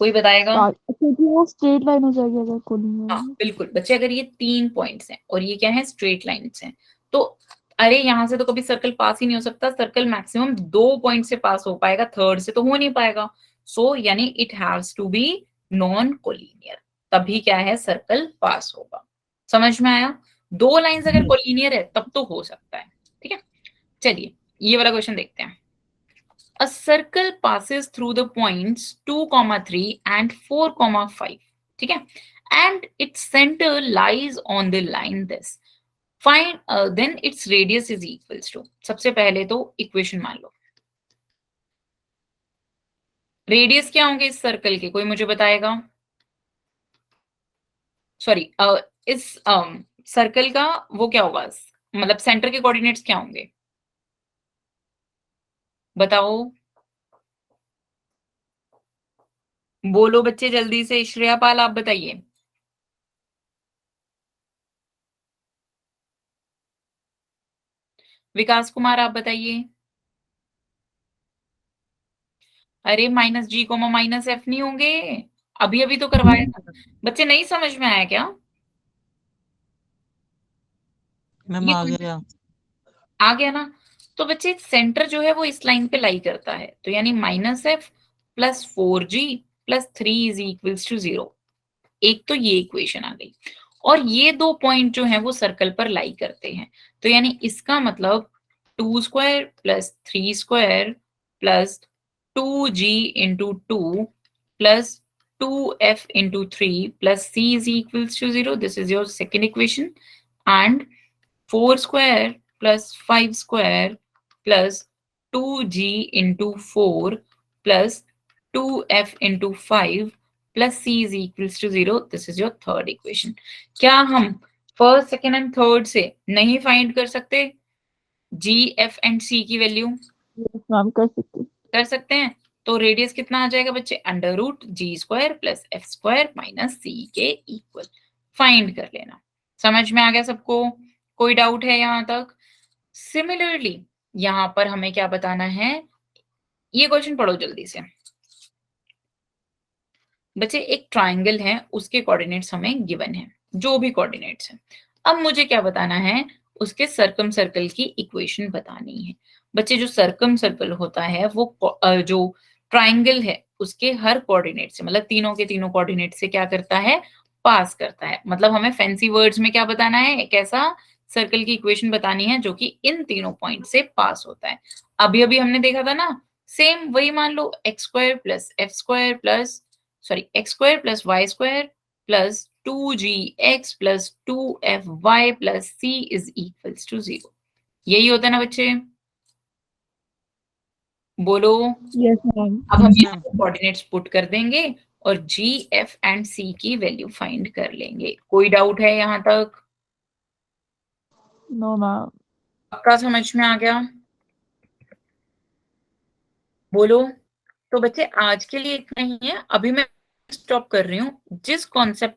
कोई बताएगा। क्योंकि वो स्ट्रेट लाइन हो जाएगी अगर हाँ कोलिनियर। बिल्कुल बच्चे, अगर ये 3 पॉइंट्स हैं और ये क्या है, स्ट्रेट लाइन्स हैं, तो अरे यहां से तो कभी सर्कल पास ही नहीं हो सकता, सर्कल मैक्सिमम 2 पॉइंट से पास हो पाएगा, थर्ड से तो हो नहीं पाएगा। सो यानी it haves to be non collinear, तभी क्या है, सर्कल पास होगा। समझ में आया, 2 लाइंस अगर कोलिनियर है तब तो हो सकता है, ठीक है। चलिए ये वाला क्वेश्चन देखते हैं। A circle passes through the points 2, 3 and 4, 5, ठीक है, and its center lies on the line this, find then its radius is equals to, सबसे पहले तो इक्वेशन मान लो, रेडियस क्या होंगे इस सर्कल के, कोई मुझे बताएगा, सॉरी इस सर्कल का वो क्या होगा, मतलब सेंटर के कोऑर्डिनेट्स क्या होंगे, बताओ, बोलो बच्चे जल्दी से, श्रेया पाल आप बताइए, विकास कुमार आप बताइए, अरे -g, -f नहीं होंगे, अभी अभी तो करवाया था बच्चे, नहीं समझ में आया क्या, मैम ये आ कौन गया। आ गया ना। तो बच्चे सेंटर जो है वो इस लाइन पे लाई करता है, तो यानी -f + 4g + 3 is equals to 0, एक तो ये इक्वेशन आ गई, और ये 2 पॉइंट जो है वो सर्कल पर लाई करते हैं, तो यानी इसका मतलब 2² + 3² + 2g × 2 + 2f × 3 + c is equals to 0, this is your second equation, and 4² + 5² + 2g × 4 + 2f × 5 + c is equals to 0, this is your third equation। क्या हम फर्स्ट, सेकेंड एंड थर्ड से नहीं फाइंड कर सकते g, f एंड c की वैल्यू, यस मैम कर सकते। कर सकते हैं। तो रेडियस कितना आ जाएगा बच्चे, √g² + f² - c के इक्वल, फाइंड कर लेना। समझ में आ गया सबको, कोई डाउट है यहां तक। सिमिलरली यहां पर हमें क्या बताना है, ये क्वेश्चन पढ़ो जल्दी से बच्चे। एक ट्राइंगल है, उसके कोऑर्डिनेट्स हमें गिवन है, जो भी कोऑर्डिनेट्स हैं, अब मुझे क्या बताना है, उसके सर्कम सर्कल की इक्वेशन बतानी है। बच्चे जो सर्कम सर्कल होता है वो जो ट्राइंगल है उसके हर कोऑर्डिनेट से, मतलब तीनों के तीनों कोऑर्डिनेट से क्या करता है, पास करता है। मतलब हमें फैंसी वर्ड्स में क्या बताना है, एक ऐसा सर्कल की इक्वेशन बतानी है जो कि इन तीनों पॉइंट से पास होता है। अभी अभी हमने देखा था ना, सेम वही मान लो X square plus F square plus X square plus Y square plus 2gx plus 2fy plus c is equals to 0। यही होता है ना बच्चे, बोलो। Yes ma'am. अब हम Yes, यहाँ ma'am. पे कोऑर्डिनेट्स पुट कर देंगे और g, f एंड c की वैल्यू फाइंड कर लेंगे। कोई डाउट है यहाँ तक? No ma'am. पक्का समझ में आ गया? बोलो। तो बच्चे आज के लिए इतना ही है, अभी मैं स्टॉप कर रही हूँ। जिस कॉन्सेप्ट